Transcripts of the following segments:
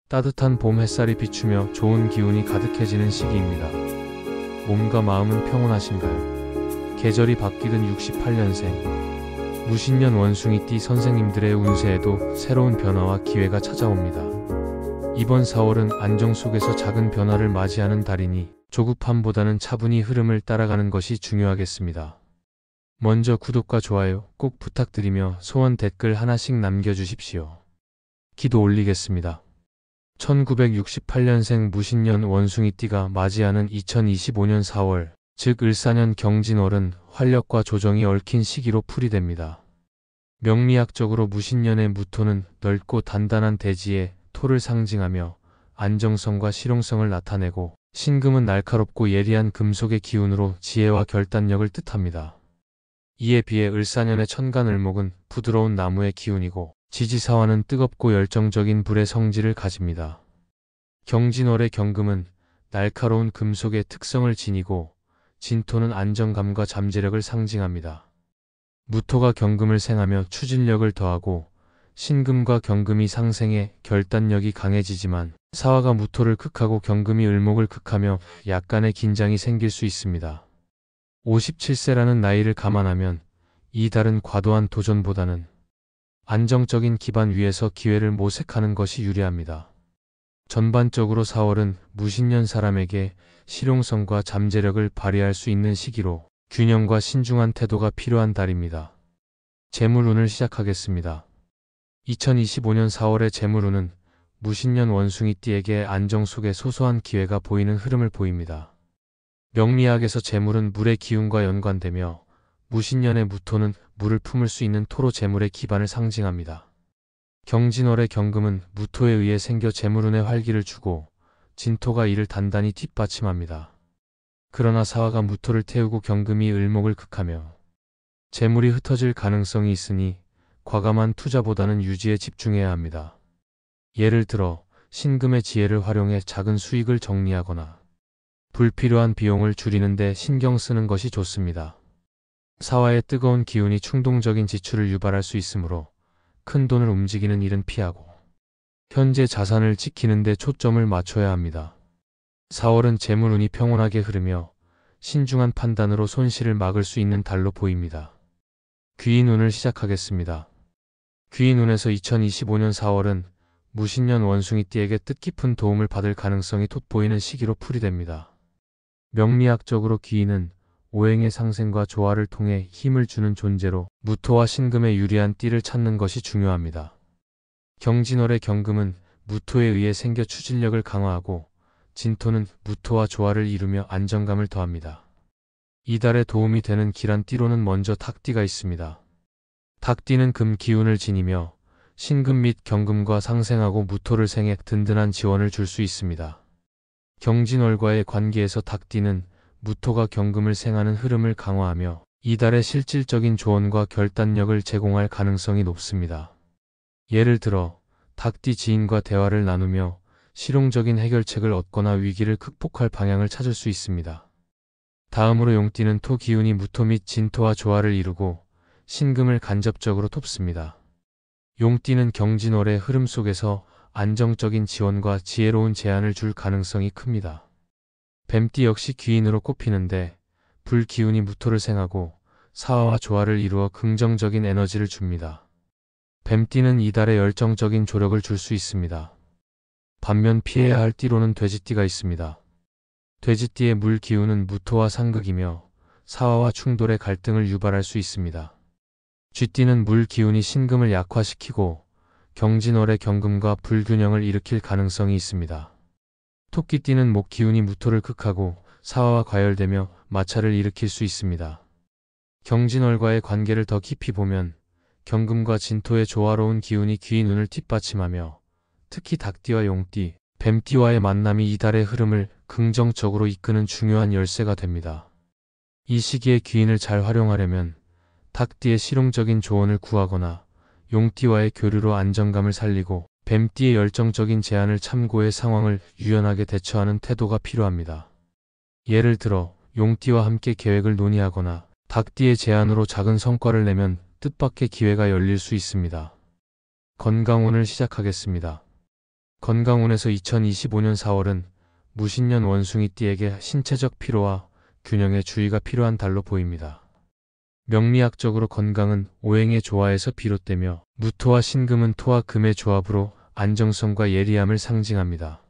따뜻한 봄 햇살이 비추며 좋은 기운이 가득해지는 시기입니다. 몸과 마음은 평온하신가요? 계절이 바뀌던 68년생 무신년 원숭이띠 선생님들의 운세에도 새로운 변화와 기회가 찾아옵니다. 이번 4월은 안정 속에서 작은 변화를 맞이하는 달이니 조급함보다는 차분히 흐름을 따라가는 것이 중요하겠습니다. 먼저 구독과 좋아요 꼭 부탁드리며 소원 댓글 하나씩 남겨주십시오. 기도 올리겠습니다. 1968년생 무신년 원숭이띠가 맞이하는 2025년 4월, 즉 을사년 경진월은 활력과 조정이 얽힌 시기로 풀이됩니다. 명리학적으로 무신년의 무토는 넓고 단단한 대지에 토를 상징하며 안정성과 실용성을 나타내고, 신금은 날카롭고 예리한 금속의 기운으로 지혜와 결단력을 뜻합니다. 이에 비해 을사년의 천간을목은 부드러운 나무의 기운이고, 지지사화는 뜨겁고 열정적인 불의 성질을 가집니다. 경진월의 경금은 날카로운 금속의 특성을 지니고, 진토는 안정감과 잠재력을 상징합니다. 무토가 경금을 생하며 추진력을 더하고, 신금과 경금이 상생해 결단력이 강해지지만, 사화가 무토를 극하고 경금이 을목을 극하며 약간의 긴장이 생길 수 있습니다. 57세라는 나이를 감안하면 이 달은 과도한 도전보다는 안정적인 기반 위에서 기회를 모색하는 것이 유리합니다. 전반적으로 4월은 무신년 사람에게 실용성과 잠재력을 발휘할 수 있는 시기로 균형과 신중한 태도가 필요한 달입니다. 재물운을 시작하겠습니다. 2025년 4월의 재물운은 무신년 원숭이띠에게 안정 속에 소소한 기회가 보이는 흐름을 보입니다. 명리학에서 재물은 물의 기운과 연관되며, 무신년의 무토는 물을 품을 수 있는 토로 재물의 기반을 상징합니다. 경진월의 경금은 무토에 의해 생겨 재물운에 활기를 주고, 진토가 이를 단단히 뒷받침합니다. 그러나 사화가 무토를 태우고 경금이 을목을 극하며 재물이 흩어질 가능성이 있으니 과감한 투자보다는 유지에 집중해야 합니다. 예를 들어 신금의 지혜를 활용해 작은 수익을 정리하거나 불필요한 비용을 줄이는 데 신경 쓰는 것이 좋습니다. 사화의 뜨거운 기운이 충동적인 지출을 유발할 수 있으므로 큰 돈을 움직이는 일은 피하고 현재 자산을 지키는 데 초점을 맞춰야 합니다. 4월은 재물운이 평온하게 흐르며 신중한 판단으로 손실을 막을 수 있는 달로 보입니다. 귀인운을 시작하겠습니다. 귀인운에서 2025년 4월은 무신년 원숭이띠에게 뜻깊은 도움을 받을 가능성이 돋보이는 시기로 풀이됩니다. 명리학적으로 귀인은 오행의 상생과 조화를 통해 힘을 주는 존재로 무토와 신금의 유리한 띠를 찾는 것이 중요합니다. 경진월의 경금은 무토에 의해 생겨 추진력을 강화하고, 진토는 무토와 조화를 이루며 안정감을 더합니다. 이달에 도움이 되는 기란 띠로는 먼저 닭띠가 있습니다. 닭띠는 금 기운을 지니며 신금 및 경금과 상생하고 무토를 생해 든든한 지원을 줄 수 있습니다. 경진월과의 관계에서 닭띠는 무토가 경금을 생하는 흐름을 강화하며 이달의 실질적인 조언과 결단력을 제공할 가능성이 높습니다. 예를 들어 닭띠 지인과 대화를 나누며 실용적인 해결책을 얻거나 위기를 극복할 방향을 찾을 수 있습니다. 다음으로 용띠는 토 기운이 무토 및 진토와 조화를 이루고 신금을 간접적으로 돕습니다. 용띠는 경진월의 흐름 속에서 안정적인 지원과 지혜로운 제안을 줄 가능성이 큽니다. 뱀띠 역시 귀인으로 꼽히는데 불 기운이 무토를 생하고 사화와 조화를 이루어 긍정적인 에너지를 줍니다. 뱀띠는 이달에 열정적인 조력을 줄 수 있습니다. 반면 피해야 할 띠로는 돼지띠가 있습니다. 돼지띠의 물 기운은 무토와 상극이며 사화와 충돌의 갈등을 유발할 수 있습니다. 쥐띠는 물 기운이 신금을 약화시키고 경진월의 경금과 불균형을 일으킬 가능성이 있습니다. 토끼띠는 목 기운이 무토를 극하고 사화와 과열되며 마찰을 일으킬 수 있습니다. 경진월과의 관계를 더 깊이 보면 경금과 진토의 조화로운 기운이 귀인운을 뒷받침하며, 특히 닭띠와 용띠, 뱀띠와의 만남이 이달의 흐름을 긍정적으로 이끄는 중요한 열쇠가 됩니다. 이 시기에 귀인을 잘 활용하려면 닭띠의 실용적인 조언을 구하거나 용띠와의 교류로 안정감을 살리고, 뱀띠의 열정적인 제안을 참고해 상황을 유연하게 대처하는 태도가 필요합니다. 예를 들어 용띠와 함께 계획을 논의하거나 닭띠의 제안으로 작은 성과를 내면 뜻밖의 기회가 열릴 수 있습니다. 건강운을 시작하겠습니다. 건강운에서 2025년 4월은 무신년 원숭이띠에게 신체적 피로와 균형에 주의가 필요한 달로 보입니다. 명리학적으로 건강은 오행의 조화에서 비롯되며 무토와 신금은 토와 금의 조합으로 안정성과 예리함을 상징합니다.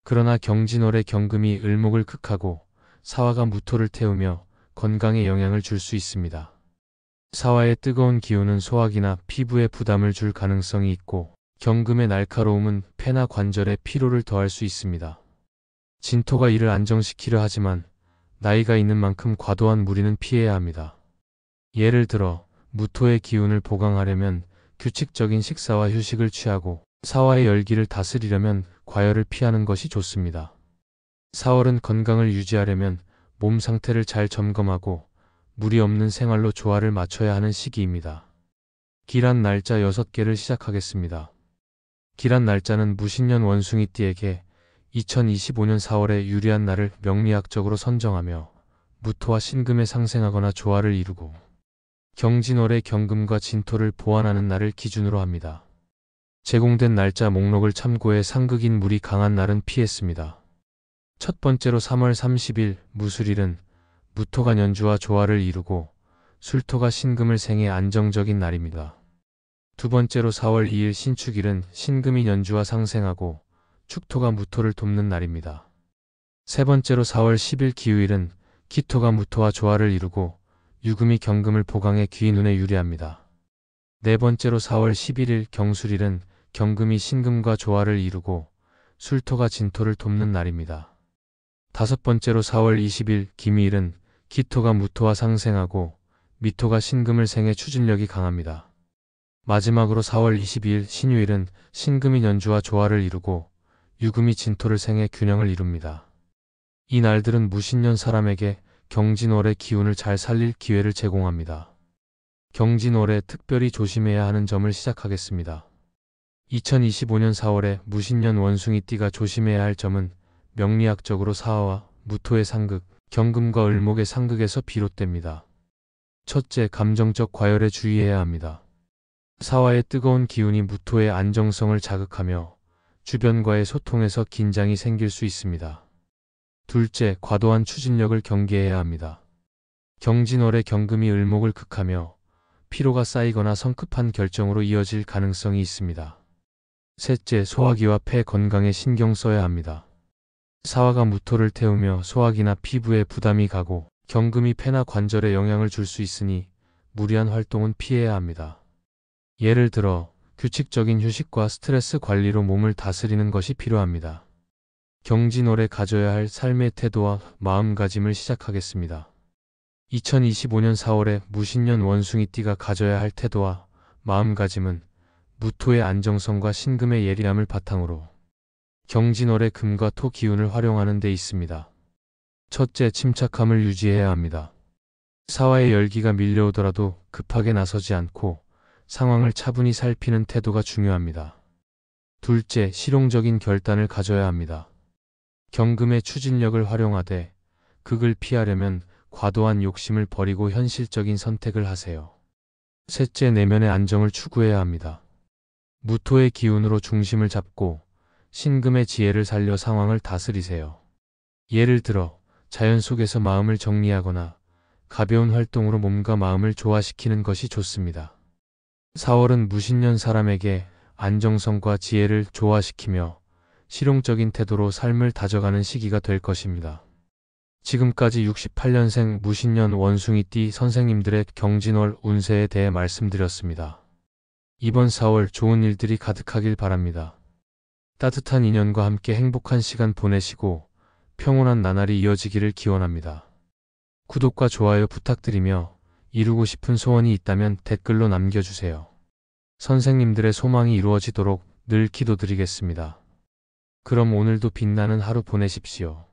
그러나 경진월의 경금이 을목을 극하고 사화가 무토를 태우며 건강에 영향을 줄 수 있습니다. 사화의 뜨거운 기운은 소화기나 피부에 부담을 줄 가능성이 있고 경금의 날카로움은 폐나 관절에 피로를 더할 수 있습니다. 진토가 이를 안정시키려 하지만 나이가 있는 만큼 과도한 무리는 피해야 합니다. 예를 들어 무토의 기운을 보강하려면 규칙적인 식사와 휴식을 취하고 사화의 열기를 다스리려면 과열을 피하는 것이 좋습니다. 4월은 건강을 유지하려면 몸 상태를 잘 점검하고 무리 없는 생활로 조화를 맞춰야 하는 시기입니다. 기란 날짜 6개를 시작하겠습니다. 기란 날짜는 무신년 원숭이띠에게 2025년 4월에 유리한 날을 명리학적으로 선정하며 무토와 신금에 상생하거나 조화를 이루고 경진월의 경금과 진토를 보완하는 날을 기준으로 합니다. 제공된 날짜 목록을 참고해 상극인 물이 강한 날은 피했습니다. 첫 번째로 3월 30일 무술일은 무토가 연주와 조화를 이루고 술토가 신금을 생해 안정적인 날입니다. 두 번째로 4월 2일 신축일은 신금이 연주와 상생하고 축토가 무토를 돕는 날입니다. 세 번째로 4월 10일 기우일은 기토가 무토와 조화를 이루고 유금이 경금을 보강해 귀인운에 유리합니다. 네 번째로 4월 11일 경술일은 경금이 신금과 조화를 이루고 술토가 진토를 돕는 날입니다. 다섯 번째로 4월 20일 기미일은 기토가 무토와 상생하고 미토가 신금을 생해 추진력이 강합니다. 마지막으로 4월 22일 신유일은 신금이 연주와 조화를 이루고 유금이 진토를 생해 균형을 이룹니다. 이 날들은 무신년 사람에게 경진월의 기운을 잘 살릴 기회를 제공합니다. 경진월에 특별히 조심해야 하는 점을 시작하겠습니다. 2025년 4월에 무신년 원숭이띠가 조심해야 할 점은 명리학적으로 사화와 무토의 상극, 경금과 을목의 상극에서 비롯됩니다. 첫째, 감정적 과열에 주의해야 합니다. 사화의 뜨거운 기운이 무토의 안정성을 자극하며 주변과의 소통에서 긴장이 생길 수 있습니다. 둘째, 과도한 추진력을 경계해야 합니다. 경진월의 경금이 을목을 극하며 피로가 쌓이거나 성급한 결정으로 이어질 가능성이 있습니다. 셋째, 소화기와 폐 건강에 신경 써야 합니다. 사화가 무토를 태우며 소화기나 피부에 부담이 가고 경금이 폐나 관절에 영향을 줄 수 있으니 무리한 활동은 피해야 합니다. 예를 들어 규칙적인 휴식과 스트레스 관리로 몸을 다스리는 것이 필요합니다. 경진월에 가져야 할 삶의 태도와 마음가짐을 시작하겠습니다. 2025년 4월에 무신년 원숭이띠가 가져야 할 태도와 마음가짐은 무토의 안정성과 신금의 예리함을 바탕으로 경진월의 금과 토 기운을 활용하는 데 있습니다. 첫째, 침착함을 유지해야 합니다. 사화의 열기가 밀려오더라도 급하게 나서지 않고 상황을 차분히 살피는 태도가 중요합니다. 둘째, 실용적인 결단을 가져야 합니다. 경금의 추진력을 활용하되 극을 피하려면 과도한 욕심을 버리고 현실적인 선택을 하세요. 셋째, 내면의 안정을 추구해야 합니다. 무토의 기운으로 중심을 잡고 신금의 지혜를 살려 상황을 다스리세요. 예를 들어 자연 속에서 마음을 정리하거나 가벼운 활동으로 몸과 마음을 조화시키는 것이 좋습니다. 4월은 무신년 사람에게 안정성과 지혜를 조화시키며 실용적인 태도로 삶을 다져가는 시기가 될 것입니다. 지금까지 68년생 무신년 원숭이띠 선생님들의 경진월 운세에 대해 말씀드렸습니다. 이번 4월 좋은 일들이 가득하길 바랍니다. 따뜻한 인연과 함께 행복한 시간 보내시고 평온한 나날이 이어지기를 기원합니다. 구독과 좋아요 부탁드리며 이루고 싶은 소원이 있다면 댓글로 남겨주세요. 선생님들의 소망이 이루어지도록 늘 기도드리겠습니다. 그럼 오늘도 빛나는 하루 보내십시오.